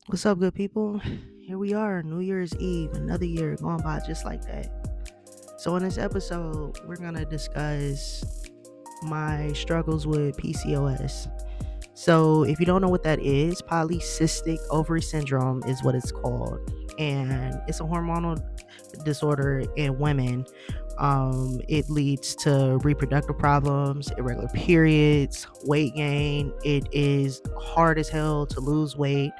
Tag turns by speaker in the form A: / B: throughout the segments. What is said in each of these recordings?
A: What's up, good people? Here we are, New Year's Eve, another year going by just like that. So, in this episode, we're going to discuss my struggles with PCOS. So, if you don't know what that is, polycystic ovary syndrome is what it's called. And it's a hormonal disorder in women. It leads to reproductive problems, irregular periods, weight gain. It is hard as hell to lose weight,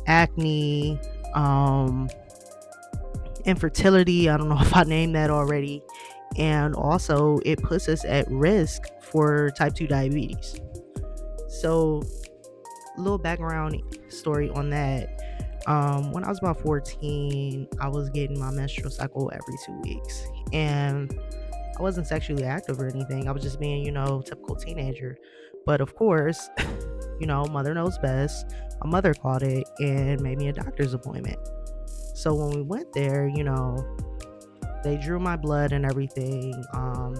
A: acne, um, infertility. I don't know if I named that already. And also, it puts us at risk for type 2 diabetes. So, a little background story on that. When I was about 14, I was getting my menstrual cycle every 2 weeks. And I wasn't sexually active or anything. I was just being, typical teenager. But of course, mother knows best. My mother caught it and made me a doctor's appointment. So when we went there, they drew my blood and everything.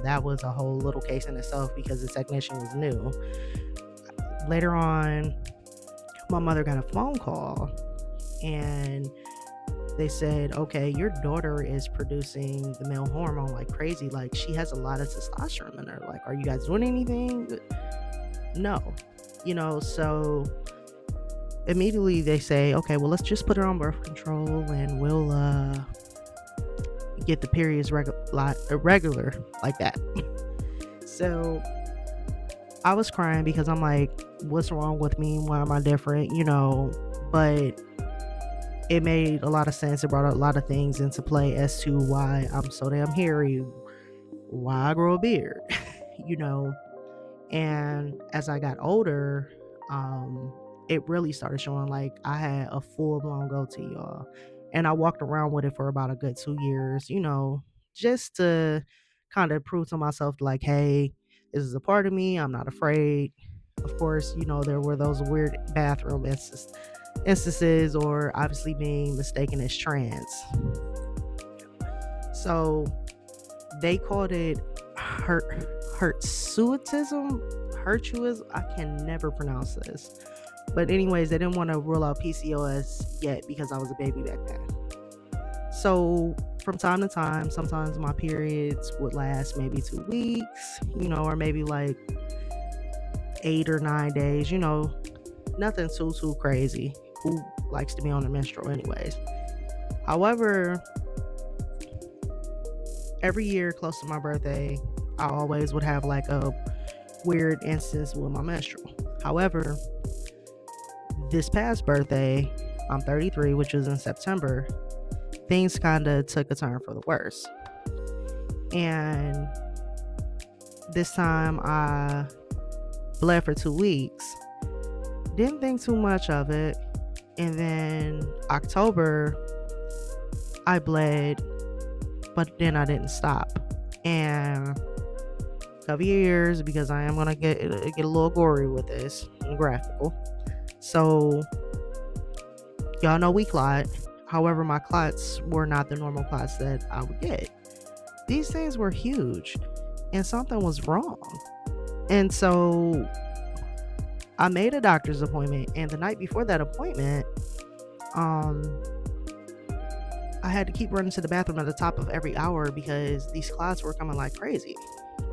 A: That was a whole little case in itself because the technician was new. Later on, my mother got a phone call and they said, okay, your daughter is producing the male hormone like crazy. Like, she has a lot of testosterone in her. Like, are you guys doing anything? No. So immediately they say, okay, well, let's just put her on birth control and we'll get the periods irregular like that. So I was crying because I'm like, what's wrong with me? Why am I different? But it made a lot of sense. It brought a lot of things into play as to why I'm so damn hairy, why I grow a beard, you know. And as I got older, it really started showing. Like, I had a full blown goatee, y'all. And I walked around with it for about a good 2 years, just to kind of prove to myself, like, hey, this is a part of me. I'm not afraid. Of course, there were those weird bathroom instances, or obviously being mistaken as trans. So they called it hirsutism. I can never pronounce this. But anyways, they didn't want to rule out PCOS yet because I was a baby back then. So from time to time, sometimes my periods would last maybe 2 weeks, or maybe like 8 or 9 days, nothing too crazy. Who likes to be on a menstrual anyways? However, every year close to my birthday, I always would have like a weird instance with my menstrual. However, this past birthday, I'm 33, which was in September, things kind of took a turn for the worse. And this time I bled for 2 weeks. Didn't think too much of it. And then October, I bled, but then I didn't stop. And a couple years, because I am gonna get a little gory with this and graphical. So y'all know we clot. However, my clots were not the normal clots that I would get. These things were huge, and something was wrong. And so I made a doctor's appointment, and the night before that appointment, I had to keep running to the bathroom at the top of every hour because these clots were coming like crazy,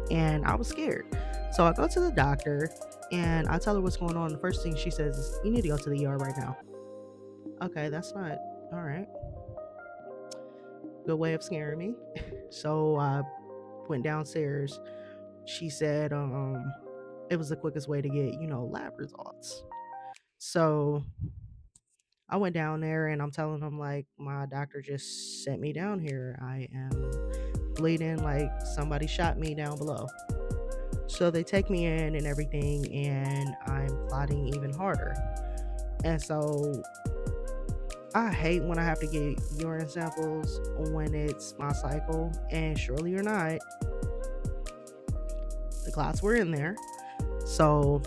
A: and I was scared. So I go to the doctor and I tell her what's going on. The first thing she says is, you need to go to the ER right now. Okay, that's not all right. Good way of scaring me. So I went downstairs. She said it was the quickest way to get, lab results. So I went down there and I'm telling them, like, my doctor just sent me down here. I am bleeding like somebody shot me down below. So they take me in and everything, and I'm clotting even harder. And so I hate when I have to get urine samples when it's my cycle, and surely or not, the clots were in there. So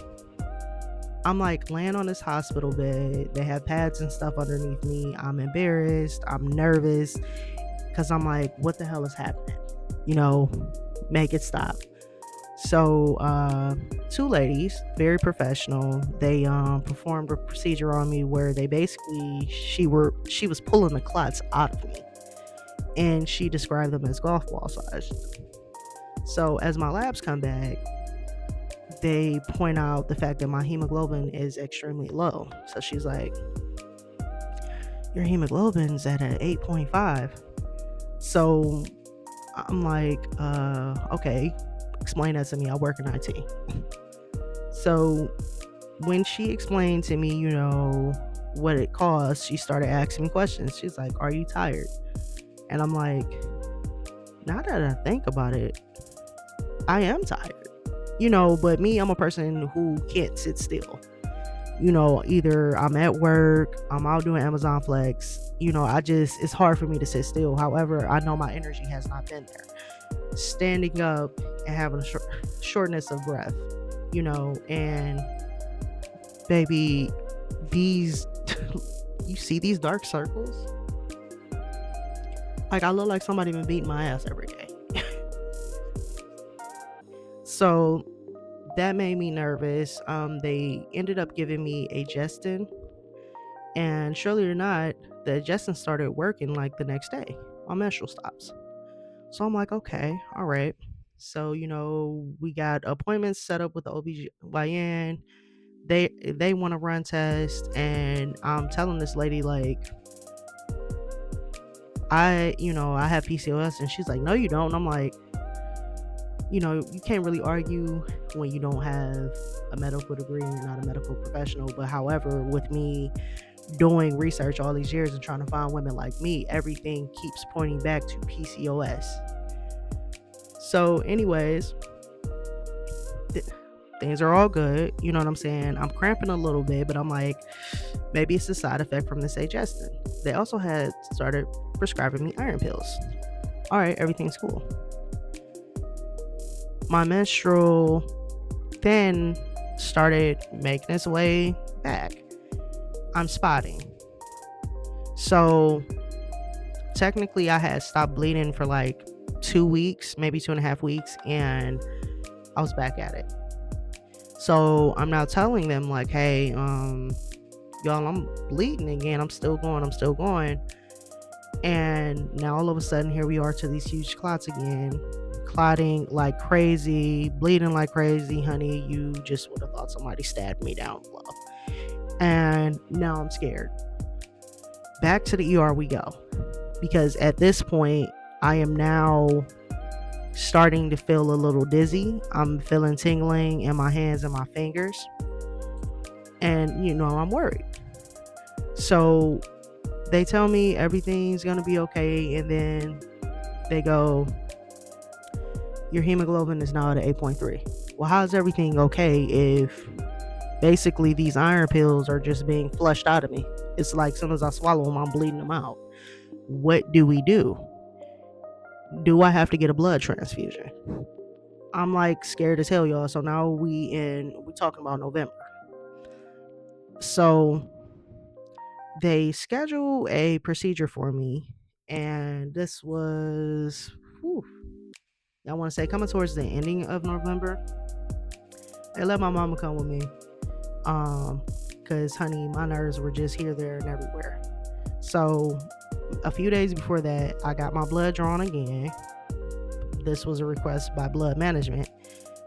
A: I'm like laying on this hospital bed. They have pads and stuff underneath me. I'm embarrassed. I'm nervous because I'm like, what the hell is happening? Make it stop. So two ladies, very professional, they performed a procedure on me where they basically she was pulling the clots out of me, and she described them as golf ball size. So as my labs come back, they point out the fact that my hemoglobin is extremely low. So she's like, your hemoglobin's at an 8.5. So I'm like, okay, explain that to me. I work in IT. So when she explained to me, what it costs, she started asking me questions. She's like, are you tired? And I'm like, now that I think about it, I am tired. But me, I'm a person who can't sit still. Either I'm at work, I'm out doing Amazon Flex, it's hard for me to sit still. However, I know my energy has not been there. Standing up and having a shortness of breath, and baby, these, you see these dark circles? Like, I look like somebody been beating my ass every day. So that made me nervous. They ended up giving me a Gestin, and surely or not, the Gestin started working like the next day. My menstrual stops. So I'm like, okay, all right. So we got appointments set up with the OBGYN. They want to run tests, and I'm telling this lady, like, I have PCOS, and she's like, no, you don't. And I'm like, you can't really argue when you don't have a medical degree and you're not a medical professional. But however, with me doing research all these years and trying to find women like me, everything keeps pointing back to PCOS. So anyways, things are all good. You know what I'm saying? I'm cramping a little bit, but I'm like, maybe it's a side effect from this Gestin. They also had started prescribing me iron pills. All right, everything's cool. My menstrual then started making its way back. I'm spotting. So technically I had stopped bleeding for like 2 weeks, maybe 2.5 weeks, and I was back at it. So I'm now telling them like, hey, y'all, I'm bleeding again. I'm still going. And now all of a sudden, here we are to these huge clots again. Clotting like crazy, bleeding like crazy, honey. You just would have thought somebody stabbed me down below. And now I'm scared. Back to the ER we go. Because at this point, I am now starting to feel a little dizzy. I'm feeling tingling in my hands and my fingers. And, I'm worried. So they tell me everything's going to be okay. And then they go, your hemoglobin is now at 8.3. Well, how is everything okay if basically these iron pills are just being flushed out of me? It's like as soon as I swallow them, I'm bleeding them out. What do we do? Do I have to get a blood transfusion? I'm like scared as hell, y'all. So now we're talking about November. So they schedule a procedure for me, and this was, I want to say coming towards the ending of November. They let my mama come with me, because honey, my nerves were just here, there, and everywhere. So a few days before that, I got my blood drawn again. This was a request by blood management.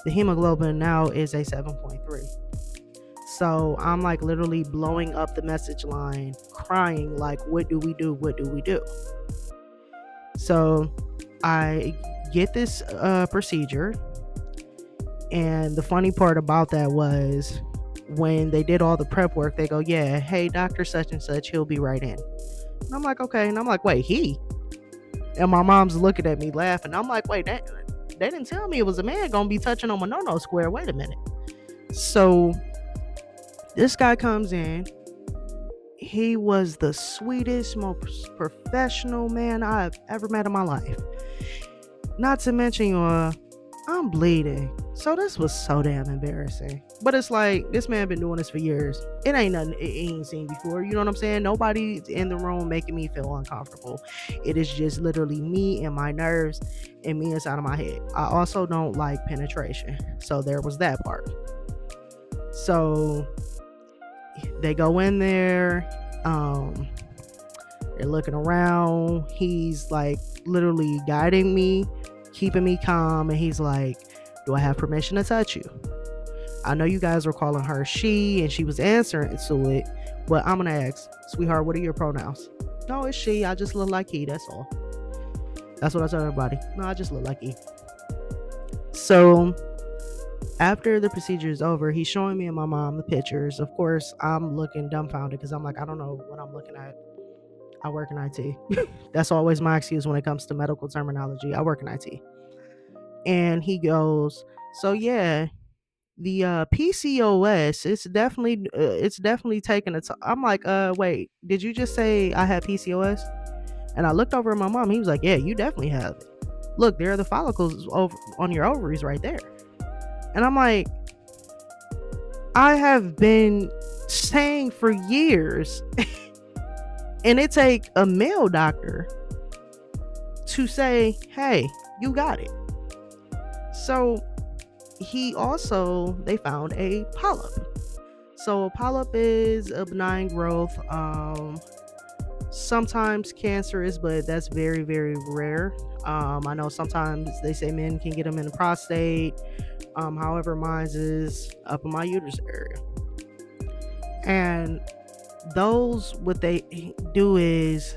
A: The hemoglobin now is a 7.3. So I'm like literally blowing up the message line, crying like, what do we do? What do we do? So I get this procedure. And the funny part about that was when they did all the prep work, they go, yeah, hey, Dr. such and such, he'll be right in. And I'm like, okay. And I'm like, wait, he? And my mom's looking at me laughing. I'm like, wait, they didn't tell me it was a man gonna be touching on my no-no square. Wait a minute. So this guy comes in. He was the sweetest, most professional man I've ever met in my life. Not to mention, I'm bleeding. So this was so damn embarrassing. But it's like, this man been doing this for years. It ain't nothing it ain't seen before. You know what I'm saying? Nobody's in the room making me feel uncomfortable. It is just literally me and my nerves and me inside of my head. I also don't like penetration. So there was that part. So they go in there. They're looking around. He's like literally guiding me, keeping me calm, and he's like, do I have permission to touch you? I know you guys were calling her she, and she was answering to it, but I'm gonna ask, sweetheart, what are your pronouns? No, it's she. I just look like he. That's all. That's what I tell everybody. No, I just look like he. So after the procedure is over, he's showing me and my mom the pictures. Of course, I'm looking dumbfounded because I'm like, I don't know what I'm looking at. I work in IT. That's always my excuse when it comes to medical terminology. I work in IT. And he goes, so yeah, the PCOS, it's definitely taking a I'm like, wait, did you just say I had PCOS? And I looked over at my mom. He was like, yeah, you definitely have it. Look, there are the follicles over on your ovaries right there. And I'm like, I have been saying for years, and it take a male doctor to say, hey, you got it. So they found a polyp. So a polyp is a benign growth, sometimes cancerous, but that's very, very rare. I know sometimes they say men can get them in the prostate. However, mine is up in my uterus area. And those, what they do is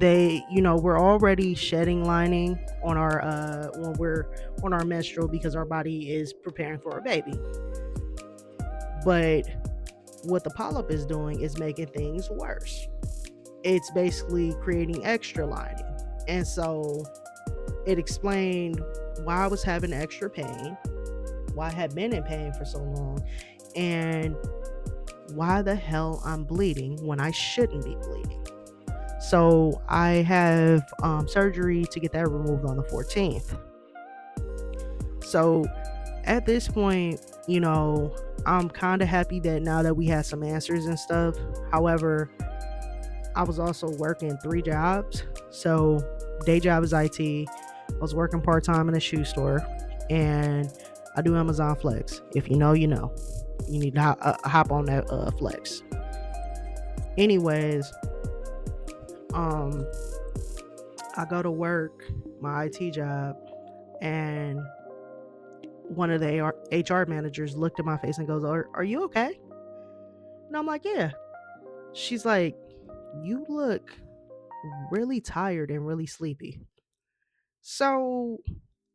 A: we're already shedding lining on our when we're on our menstrual because our body is preparing for a baby. But what the polyp is doing is making things worse. It's basically creating extra lining. And so it explained why I was having extra pain, why I had been in pain for so long, and why the hell I'm bleeding when I shouldn't be bleeding. So I have surgery to get that removed on the 14th. So at this point, I'm kind of happy that now that we had some answers and stuff. However, I was also working 3 jobs. So day job is IT. I was working part-time in a shoe store, and I do Amazon Flex. If you know, you know. You need to hop on that Flex. Anyways, I go to work, my IT job, and one of the HR managers looked at my face and goes, are you okay? And I'm like, yeah. She's like, you look really tired and really sleepy. So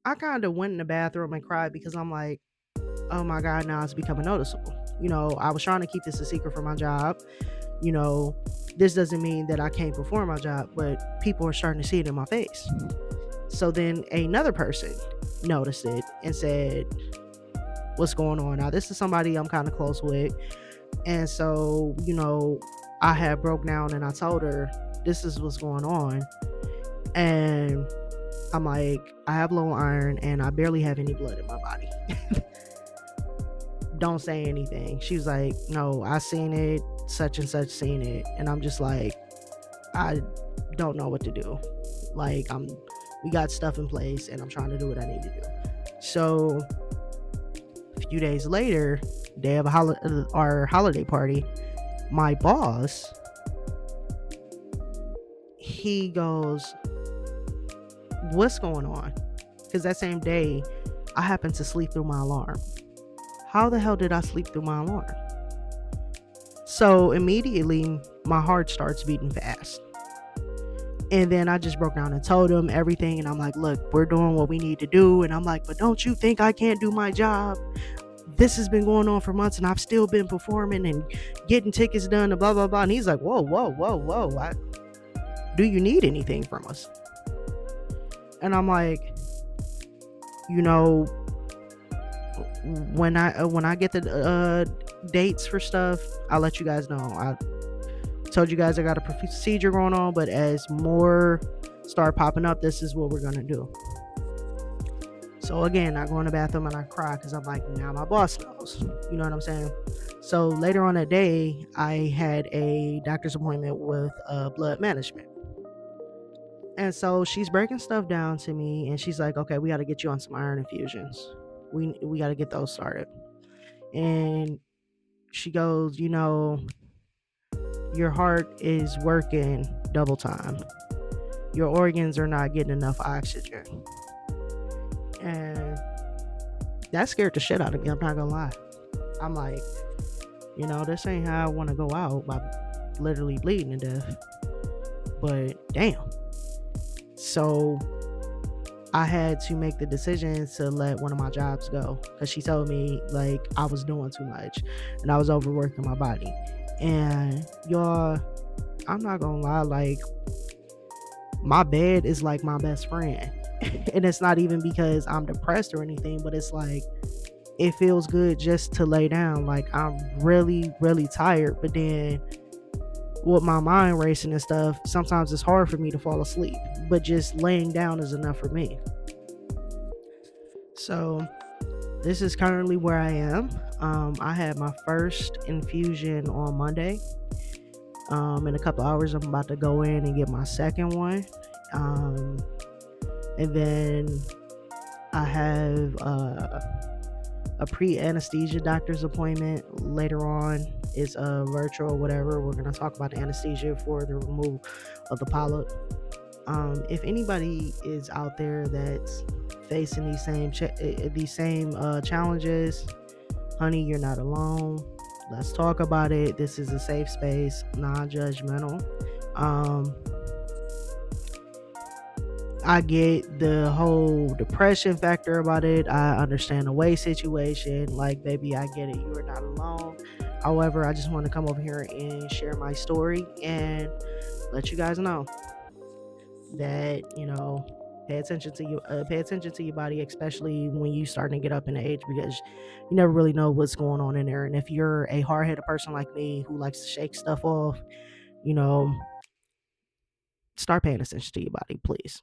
A: I kind of went in the bathroom and cried because I'm like, oh my God, now it's becoming noticeable. I was trying to keep this a secret from my job. This doesn't mean that I can't perform my job, but people are starting to see it in my face. So then another person noticed it and said, what's going on? Now, this is somebody I'm kind of close with. And so, I had broke down and I told her, this is what's going on. And I'm like, I have low iron and I barely have any blood in my body. Don't say anything. She was like, no, I seen it, such and such seen it. And I'm just like, I don't know what to do. Like, we got stuff in place and I'm trying to do what I need to do. So a few days later, day of our holiday party, my boss, he goes, what's going on? Because that same day, I happened to sleep through my alarm. How the hell did I sleep through my alarm? So immediately, my heart starts beating fast. And then I just broke down and told him everything. And I'm like, look, we're doing what we need to do. And I'm like, but don't you think I can't do my job? This has been going on for months and I've still been performing and getting tickets done and blah, blah, blah. And he's like, whoa. Do you need anything from us? And I'm like, when I get the dates for stuff, I'll let you guys know. I told you guys I got a procedure going on, but as more start popping up, this is what we're gonna do. So again, I go in the bathroom and I cry because I'm like, now my boss knows. You know what I'm saying? So later on that day, I had a doctor's appointment with blood management. And so she's breaking stuff down to me and she's like, okay, we got to get you on some iron infusions. We got to get those started. And she goes, your heart is working double time. Your organs are not getting enough oxygen. And that scared the shit out of me. I'm not gonna lie. I'm like, this ain't how I want to go out by literally bleeding to death. But damn. So I had to make the decision to let one of my jobs go because she told me like I was doing too much and I was overworking my body. And y'all, I'm not gonna lie, like my bed is like my best friend. And it's not even because I'm depressed or anything, but it's like it feels good just to lay down. Like I'm really, really tired, but then with my mind racing and stuff, sometimes it's hard for me to fall asleep. But just laying down is enough for me. So this is currently where I am. I had my first infusion on Monday. In a couple hours, I'm about to go in and get my second one. And then I have a pre-anesthesia doctor's appointment later on. It's a virtual whatever. We're going to talk about the anesthesia for the removal of the polyp. If anybody is out there that's facing these same challenges, honey, you're not alone. Let's talk about it. This is a safe space, non-judgmental. I get the whole depression factor about it. I understand the weight situation. Like, baby, I get it. You are not alone. However, I just want to come over here and share my story and let you guys know that, pay attention to your body, especially when you starting to get up in age, because you never really know what's going on in there. And if you're a hard-headed person like me who likes to shake stuff off, start paying attention to your body, please.